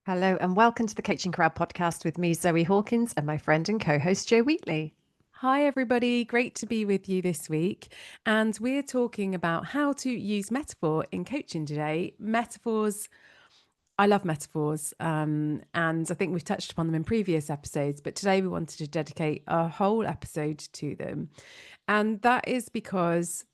Hello and welcome to the Coaching Crowd podcast with me, Zoe Hawkins, and my friend and co-host Jo Wheatley. Hi, everybody. Great to be with you this week. And we're talking about how to use metaphor in coaching today. Metaphors, I love metaphors. And I think we've touched upon them in previous episodes, but today we wanted to dedicate a whole episode to them. And that is because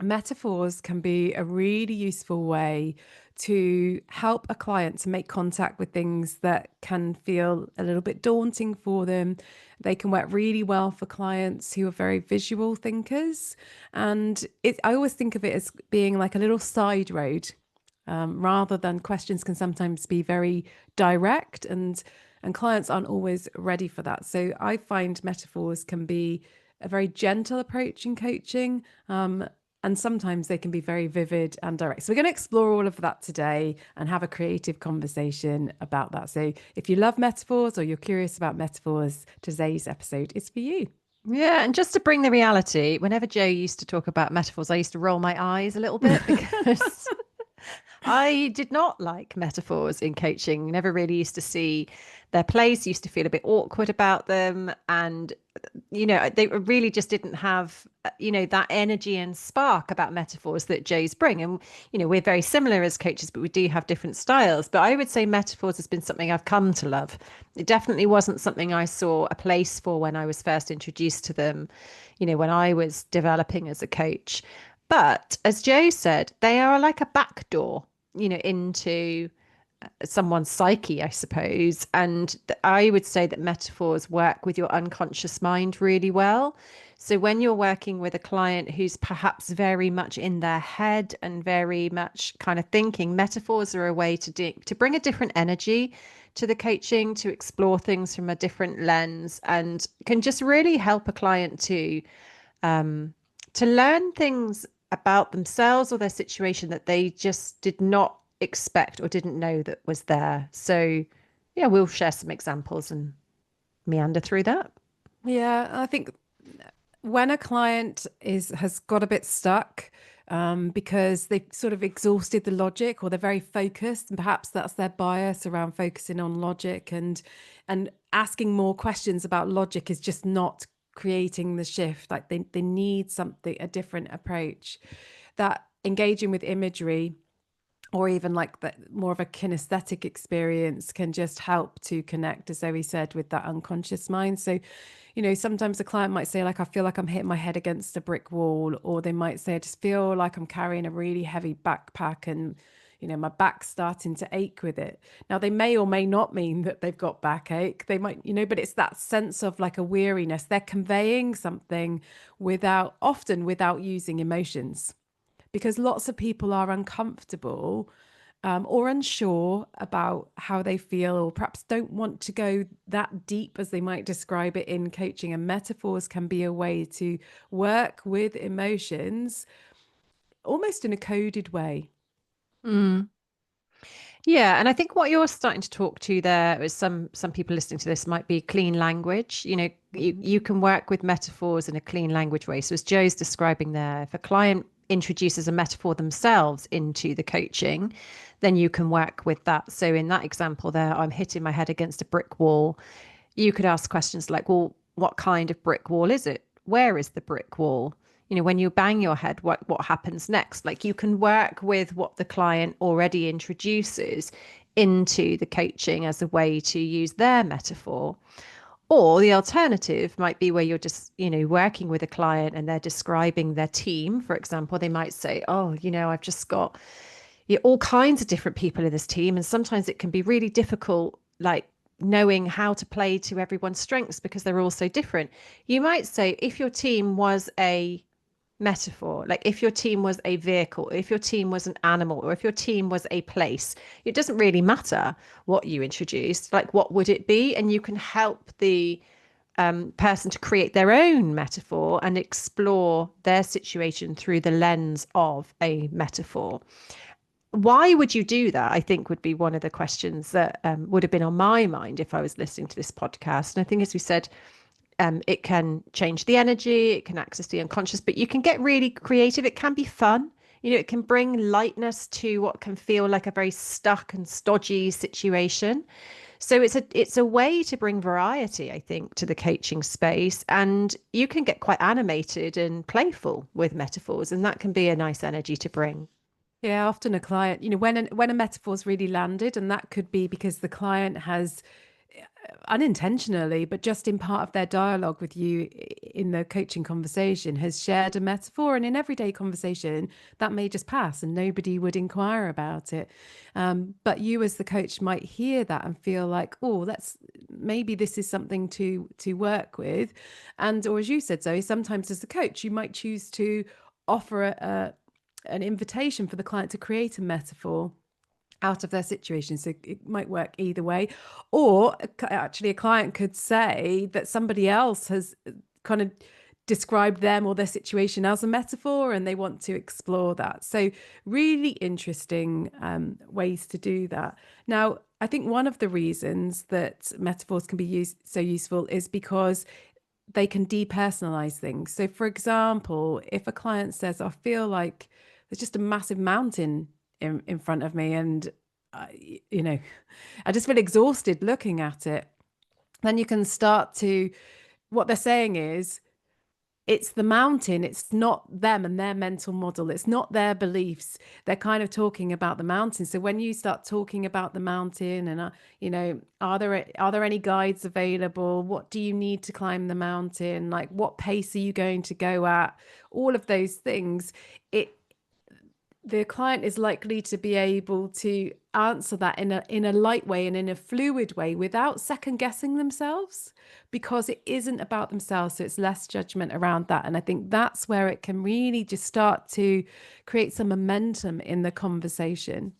metaphors can be a really useful way to help a client to make contact with things that can feel a little bit daunting for them. They can work really well for clients who are very visual thinkers. And I always think of it as being like a little side road, rather than questions can sometimes be very direct and clients aren't always ready for that. So I find metaphors can be a very gentle approach in coaching. And sometimes they can be very vivid and direct. So we're going to explore all of that today and have a creative conversation about that. So if you love metaphors or you're curious about metaphors, today's episode is for you. Yeah, and just to bring the reality, whenever Jo used to talk about metaphors, I used to roll my eyes a little bit because I did not like metaphors in coaching. Never really used to see their place, used to feel a bit awkward about them. And, they really just didn't have, that energy and spark about metaphors that Jo's bring. And, we're very similar as coaches, but we do have different styles. But I would say metaphors has been something I've come to love. It definitely wasn't something I saw a place for when I was first introduced to them, when I was developing as a coach. But as Jo said, they are like a back door, into someone's psyche, I suppose. And I would say that metaphors work with your unconscious mind really well. So when you're working with a client who's perhaps very much in their head and very much kind of thinking, metaphors are a way to bring a different energy to the coaching, to explore things from a different lens, and can just really help a client to learn things about themselves or their situation that they just did not expect or didn't know that was there. So, yeah, we'll share some examples and meander through that. Yeah, I think when a client has got a bit stuck, because they've sort of exhausted the logic or they're very focused, and perhaps that's their bias around focusing on logic and asking more questions about logic is just not creating the shift. Like they need something, a different approach. That engaging with imagery or even like that more of a kinesthetic experience can just help to connect, as Zoe said, with that unconscious mind. So, sometimes a client might say, like, I feel like I'm hitting my head against a brick wall, or they might say, I just feel like I'm carrying a really heavy backpack and my back's starting to ache with it. Now, they may or may not mean that they've got backache. They might, but it's that sense of like a weariness. They're conveying something often without using emotions, because lots of people are uncomfortable, or unsure about how they feel, or perhaps don't want to go that deep as they might describe it in coaching. And metaphors can be a way to work with emotions almost in a coded way. Mm. Yeah, and I think what you're starting to talk to there is some people listening to this might be clean language. Mhm. You can work with metaphors in a clean language way. So as Joe's describing there, if a client introduces a metaphor themselves into the coaching, then you can work with that. So in that example there, I'm hitting my head against a brick wall. You could ask questions like, well, what kind of brick wall is it? Where is the brick wall? When you bang your head, what happens next? Like, you can work with what the client already introduces into the coaching as a way to use their metaphor. Or the alternative might be where you're just, working with a client and they're describing their team. For example, they might say, oh, I've just got, all kinds of different people in this team. And sometimes it can be really difficult, like knowing how to play to everyone's strengths because they're all so different. You might say, if your team was a metaphor, like if your team was a vehicle, if your team was an animal, or if your team was a place, it doesn't really matter what you introduced. Like, what would it be? And you can help the person to create their own metaphor and explore their situation through the lens of a metaphor. Why would you do that? I think would be one of the questions that would have been on my mind if I was listening to this podcast. And I think, as we said, it can change the energy, it can access the unconscious, but you can get really creative. It can be fun. It can bring lightness to what can feel like a very stuck and stodgy situation. So it's a way to bring variety, I think, to the coaching space. And you can get quite animated and playful with metaphors, and that can be a nice energy to bring. Yeah, often a client, when a metaphor's really landed, and that could be because the client has unintentionally, but just in part of their dialogue with you in the coaching conversation, has shared a metaphor. And in everyday conversation, that may just pass and nobody would inquire about it. But you, as the coach, might hear that and feel like, oh, that's maybe this is something to work with. And or as you said, Zoe, sometimes as a coach, you might choose to offer an invitation for the client to create a metaphor out of their situation. So it might work either way. Or actually, a client could say that somebody else has kind of described them or their situation as a metaphor and they want to explore that. So, really interesting ways to do that. Now, I think one of the reasons that metaphors can be so useful is because they can depersonalize things. So, for example, if a client says, I feel like there's just a massive mountain in front of me and you know I just feel exhausted looking at it, then you can start to, what they're saying is, it's the mountain, it's not them and their mental model, it's not their beliefs. They're kind of talking about the mountain. So when you start talking about the mountain and are there any guides available, what do you need to climb the mountain, like what pace are you going to go at, all of those things, it the client is likely to be able to answer that in a light way and in a fluid way without second guessing themselves, because it isn't about themselves. So it's less judgment around that. And I think that's where it can really just start to create some momentum in the conversation.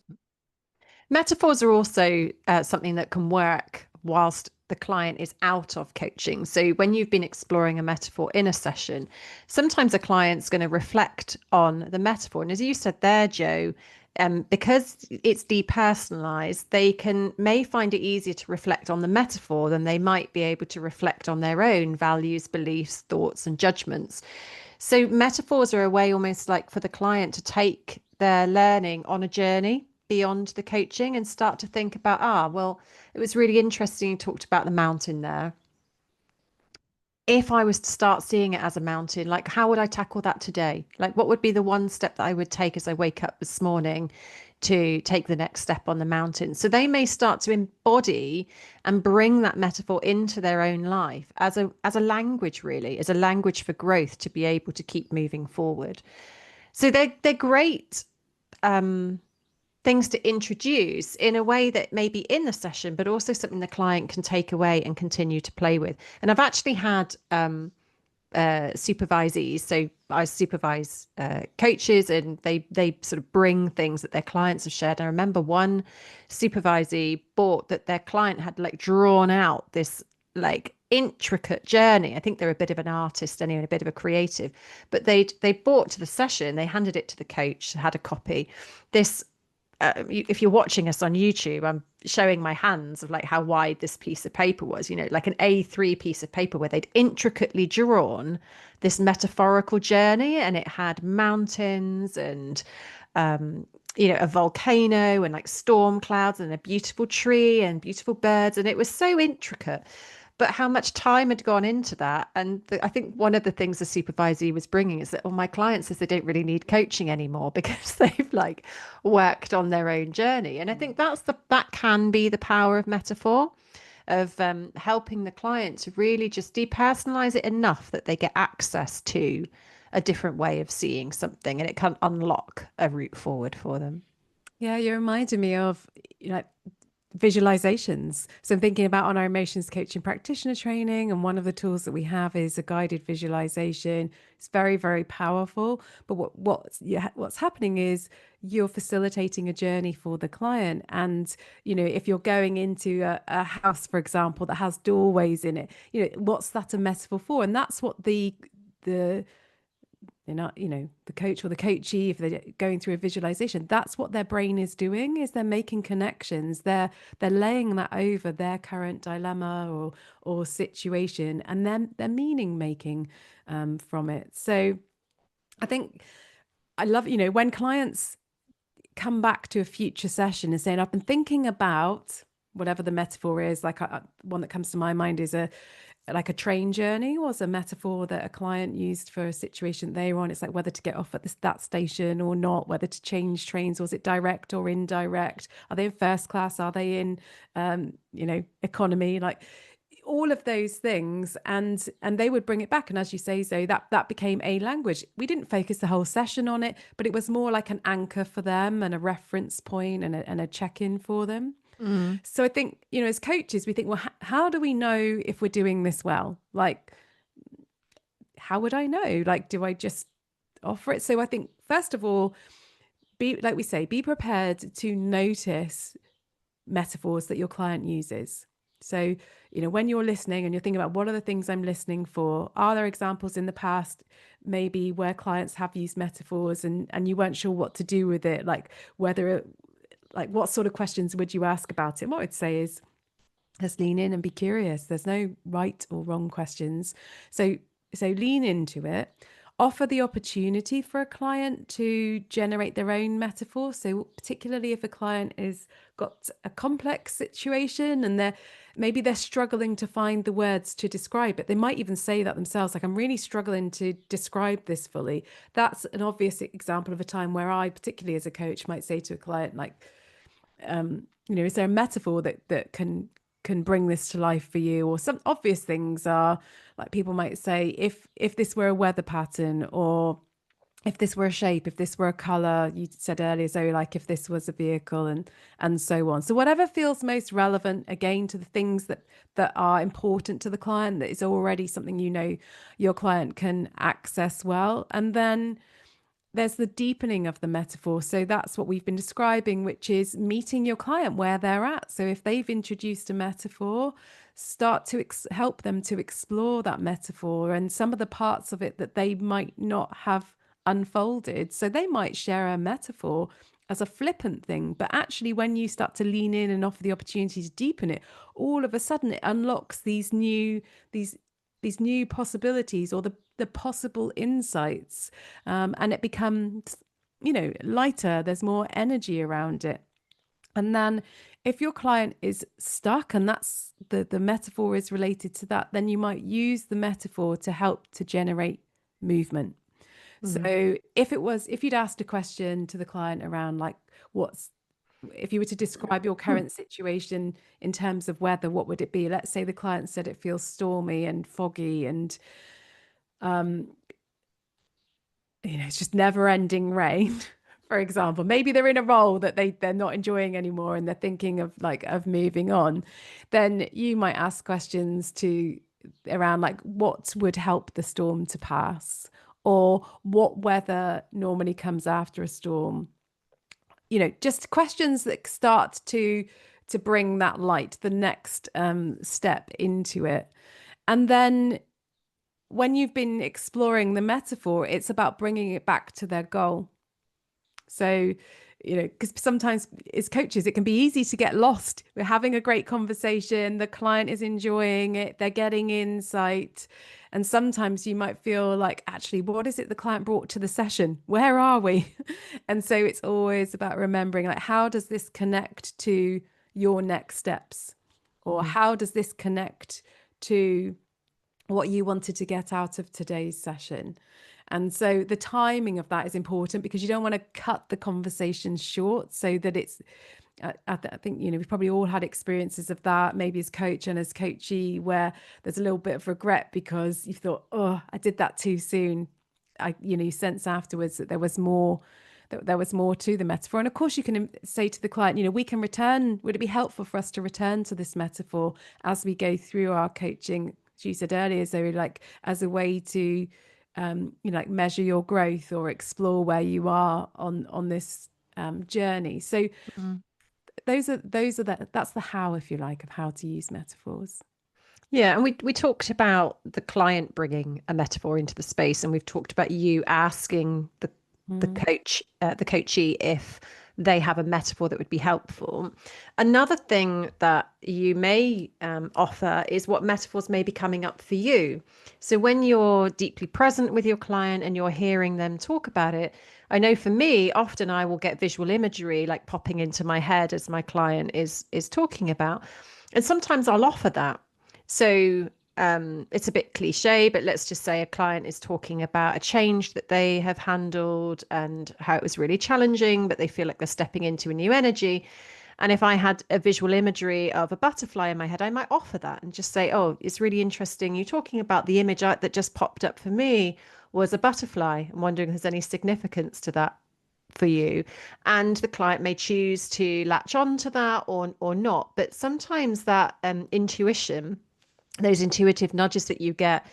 Metaphors are also something that can work whilst the client is out of coaching. So when you've been exploring a metaphor in a session, sometimes a client's going to reflect on the metaphor. And as you said there, Joe, because it's depersonalized, they may find it easier to reflect on the metaphor than they might be able to reflect on their own values, beliefs, thoughts, and judgments. So metaphors are a way almost like for the client to take their learning on a journey beyond the coaching and start to think about, well, it was really interesting you talked about the mountain there. If I was to start seeing it as a mountain, like how would I tackle that today? Like what would be the one step that I would take as I wake up this morning to take the next step on the mountain? So they may start to embody and bring that metaphor into their own life as a language, really, as a language for growth to be able to keep moving forward. So they're great things to introduce in a way that may be in the session, but also something the client can take away and continue to play with. And I've actually had supervisees. So I supervise coaches, and they sort of bring things that their clients have shared. I remember one supervisee bought that their client had like drawn out this like intricate journey. I think they're a bit of an artist anyway, a bit of a creative, but they bought to the session, they handed it to the coach, had a copy. This if you're watching us on YouTube, I'm showing my hands of like how wide this piece of paper was, like an A3 piece of paper where they'd intricately drawn this metaphorical journey, and it had mountains and, a volcano and like storm clouds and a beautiful tree and beautiful birds. And it was so intricate, but how much time had gone into that. And I think one of the things the supervisee was bringing is that, oh, my client says they don't really need coaching anymore because they've like worked on their own journey. And I think that can be the power of metaphor, of helping the client to really just depersonalize it enough that they get access to a different way of seeing something, and it can unlock a route forward for them. Yeah, you reminded me of, visualizations. So I'm thinking about on our emotions coaching practitioner training, and one of the tools that we have is a guided visualization. It's very, very powerful. But what's happening is you're facilitating a journey for the client. And, if you're going into a house, for example, that has doorways in it, what's that a metaphor for? And that's what the the coach or the coachee, if they're going through a visualization, that's what their brain is doing, is they're making connections. They're laying that over their current dilemma or situation, and then they're meaning making from it. So I think I love, when clients come back to a future session and saying, I've been thinking about whatever the metaphor is, like one that comes to my mind is like a train journey was a metaphor that a client used for a situation they were on. It's like whether to get off at that station or not, whether to change trains, was it direct or indirect? Are they in first class? Are they in, economy? Like all of those things, and they would bring it back. And as you say, Zoe, that became a language. We didn't focus the whole session on it, but it was more like an anchor for them and a reference point and a check-in for them. So I think, as coaches, we think, well, how do we know if we're doing this well? Like, how would I know? Like, do I just offer it? So I think, first of all, like we say, be prepared to notice metaphors that your client uses. So, when you're listening and you're thinking about what are the things I'm listening for, are there examples in the past maybe where clients have used metaphors and you weren't sure what to do with it? Like what sort of questions would you ask about it? And what I'd say is, let's lean in and be curious. There's no right or wrong questions. So lean into it. Offer the opportunity for a client to generate their own metaphor. So particularly if a client is got a complex situation and maybe they're struggling to find the words to describe it. They might even say that themselves, like, I'm really struggling to describe this fully. That's an obvious example of a time where I, particularly as a coach, might say to a client, like, is there a metaphor that can bring this to life for you? Or some obvious things are, like, people might say, if this were a weather pattern, or if this were a shape, if this were a color, you said earlier, Zoe, like if this was a vehicle, and so on. So whatever feels most relevant, again, to the things that are important to the client, that is already something your client can access well. And then there's the deepening of the metaphor. So that's what we've been describing, which is meeting your client where they're at. So if they've introduced a metaphor, start to help them to explore that metaphor and some of the parts of it that they might not have unfolded. So they might share a metaphor as a flippant thing, but actually when you start to lean in and offer the opportunity to deepen it, all of a sudden it unlocks these new possibilities, or the possible insights, and it becomes lighter. There's more energy around it. And then if your client is stuck and that's the metaphor is related to that, then you might use the metaphor to help to generate movement. So if you'd asked a question to the client around, like, if you were to describe your current situation in terms of weather, what would it be? Let's say the client said it feels stormy and foggy and it's just never ending rain, for example. Maybe they're in a role that they're not enjoying anymore and they're thinking of moving on. Then you might ask questions around, like, what would help the storm to pass, or what weather normally comes after a storm. Just questions that start to bring that light, the next step into it. And then when you've been exploring the metaphor, it's about bringing it back to their goal. So, because sometimes as coaches, it can be easy to get lost. We're having a great conversation. The client is enjoying it. They're getting insight. And sometimes you might feel like, actually, what is it the client brought to the session? Where are we? And so it's always about remembering, like, how does this connect to your next steps? Or how does this connect to what you wanted to get out of today's session? And so the timing of that is important, because you don't want to cut the conversation short, so that it's, I think, we've probably all had experiences of that, maybe as coach and as coachee, where there's a little bit of regret because you thought, oh, I did that too soon. You sense afterwards that there was more to the metaphor. And of course you can say to the client, we can return, would it be helpful for us to return to this metaphor as we go through our coaching, as you said earlier, Zoe, like as a way to like measure your growth or explore where you are on this journey. So that's the how, if you like, of how to use metaphors. Yeah, and we talked about the client bringing a metaphor into the space, and we've talked about you asking the coachee if they have a metaphor that would be helpful. Another thing that you may offer is what metaphors may be coming up for you. So when you're deeply present with your client and you're hearing them talk about it, I know for me, often I will get visual imagery like popping into my head as my client is talking about. And sometimes I'll offer that. So it's a bit cliche, but let's just say a client is talking about a change that they have handled and how it was really challenging, but they feel like they're stepping into a new energy. And if I had a visual imagery of a butterfly in my head, I might offer that and just say, oh, it's really interesting. You're talking about the image that just popped up for me was a butterfly. I'm wondering if there's any significance to that for you. And the client may choose to latch on to that or not. But sometimes that intuition, those intuitive nudges that you get,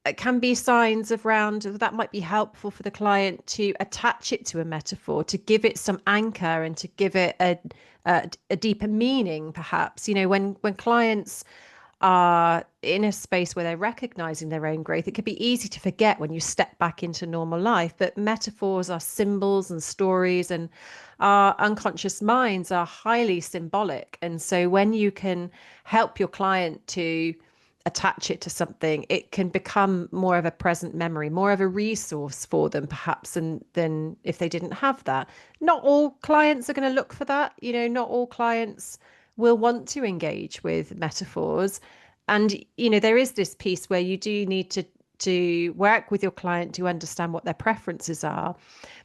it can be signs of round that might be helpful for the client to attach it to a metaphor, to give it some anchor and to give it a deeper meaning, perhaps. When clients are in a space where they're recognizing their own growth, it could be easy to forget when you step back into normal life. But metaphors are symbols and stories, and our unconscious minds are highly symbolic. And so when you can help your client to attach it to something, it can become more of a present memory, more of a resource for them, perhaps, than if they didn't have that. Not all clients are going to look for that. Not all clients will want to engage with metaphors. And, there is this piece where you do need to work with your client to understand what their preferences are.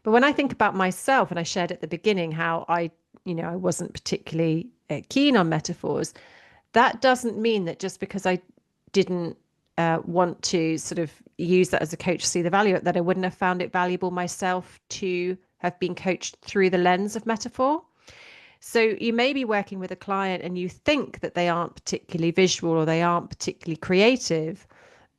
But when I think about myself, and I shared at the beginning how I wasn't particularly keen on metaphors, that doesn't mean that just because I didn't want to sort of use that as a coach to see the value, that I wouldn't have found it valuable myself to have been coached through the lens of metaphor. So you may be working with a client and you think that they aren't particularly visual or they aren't particularly creative,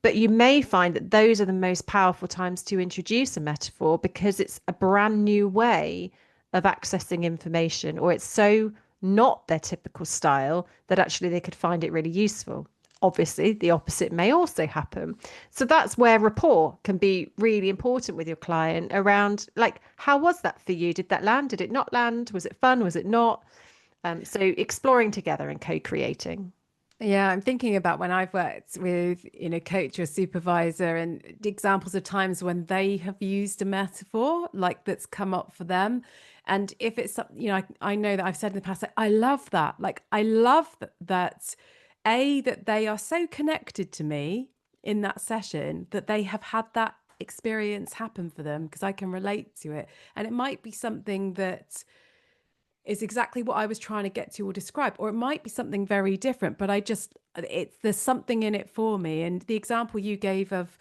but you may find that those are the most powerful times to introduce a metaphor because it's a brand new way of accessing information, or it's so not their typical style that actually they could find it really useful. Obviously, the opposite may also happen. So that's where rapport can be really important with your client around, like, how was that for you? Did that land? Did it not land? Was it fun? Was it not? So exploring together and co-creating. Yeah, I'm thinking about when I've worked with, coach or supervisor and examples of times when they have used a metaphor like that's come up for them. And if it's, I know that I've said in the past, like, I love that. Like, I love that they are so connected to me in that session that they have had that experience happen for them because I can relate to it. And it might be something that is exactly what I was trying to get to or describe, or it might be something very different, but there's something in it for me. And the example you gave of,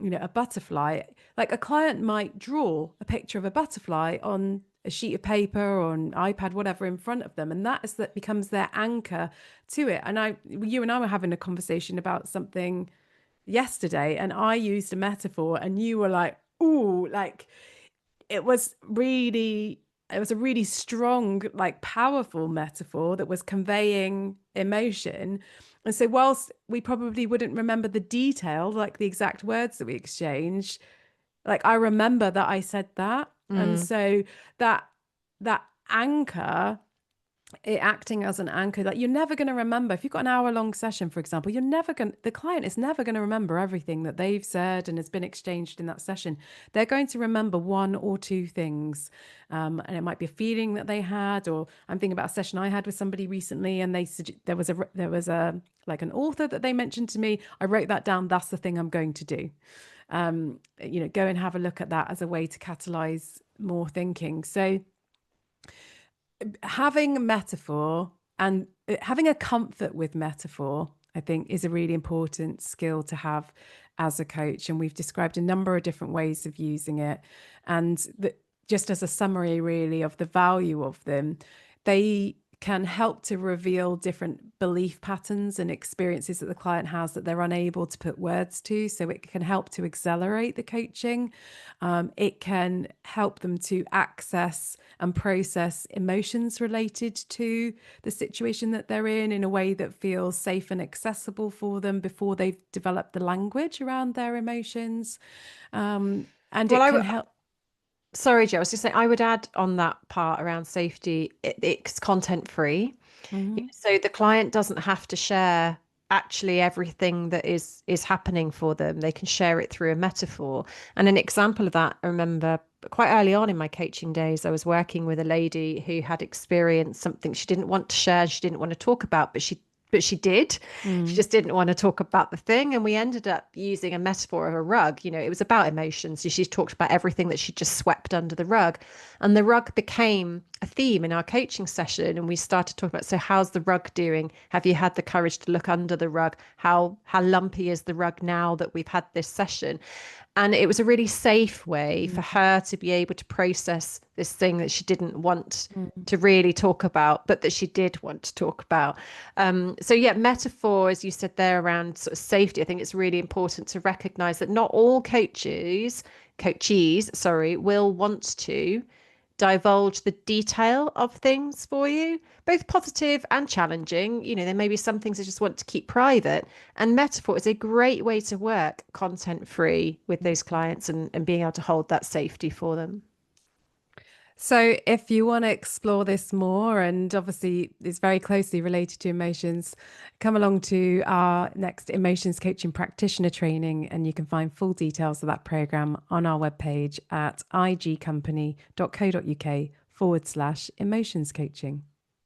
a butterfly, like a client might draw a picture of a butterfly on a sheet of paper or an iPad, whatever, in front of them. And that becomes their anchor to it. And you and I were having a conversation about something yesterday, and I used a metaphor and you were like, ooh, like it was a really strong, like powerful metaphor that was conveying emotion. And so whilst we probably wouldn't remember the detail, like the exact words that we exchanged, like I remember that I said that. And so that anchor, it acting as an anchor, like you're never going to remember if you've got an hour-long session, for example, the client is never going to remember everything that they've said and has been exchanged in that session. They're going to remember one or two things, and it might be a feeling that they had, or I'm thinking about a session I had with somebody recently, and there was a like an author that they mentioned to me. I wrote that down. That's the thing I'm going to do. Go and have a look at that as a way to catalyze more thinking. So having metaphor and having a comfort with metaphor, I think, is a really important skill to have as a coach. And we've described a number of different ways of using it. And just as a summary, really, of the value of them, they can help to reveal different belief patterns and experiences that the client has that they're unable to put words to. So it can help to accelerate the coaching. It can help them to access and process emotions related to the situation that they're in a way that feels safe and accessible for them before they've developed the language around their emotions. And Well, it can help. Sorry, Joe. I was just saying, I would add on that part around safety, it's content free. Mhm. So the client doesn't have to share actually everything that is happening for them. They can share it through a metaphor. And an example of that, I remember quite early on in my coaching days, I was working with a lady who had experienced something she didn't want to share, she didn't want to talk about, but she did. She Mm. just didn't want to talk about the thing. And we ended up using a metaphor of a rug. You know, it was about emotions. So she talked about everything that she just swept under the rug. And the rug became a theme in our coaching session. And we started talking about, so how's the rug doing? Have you had the courage to look under the rug? How lumpy is the rug now that we've had this session? And it was a really safe way for her to be able to process this thing that she didn't want Mm. to really talk about, but that she did want to talk about. So yeah, metaphor, as you said there, around sort of safety, I think it's really important to recognize that not all coachees, sorry, will want to divulge the detail of things for you, both positive and challenging. You know, there may be some things I just want to keep private. And metaphor is a great way to work content free with those clients, and being able to hold that safety for them. So, if you want to explore this more, and obviously it's very closely related to emotions, come along to our next emotions coaching practitioner training, and you can find full details of that program on our webpage at igcompany.co.uk/emotions coaching.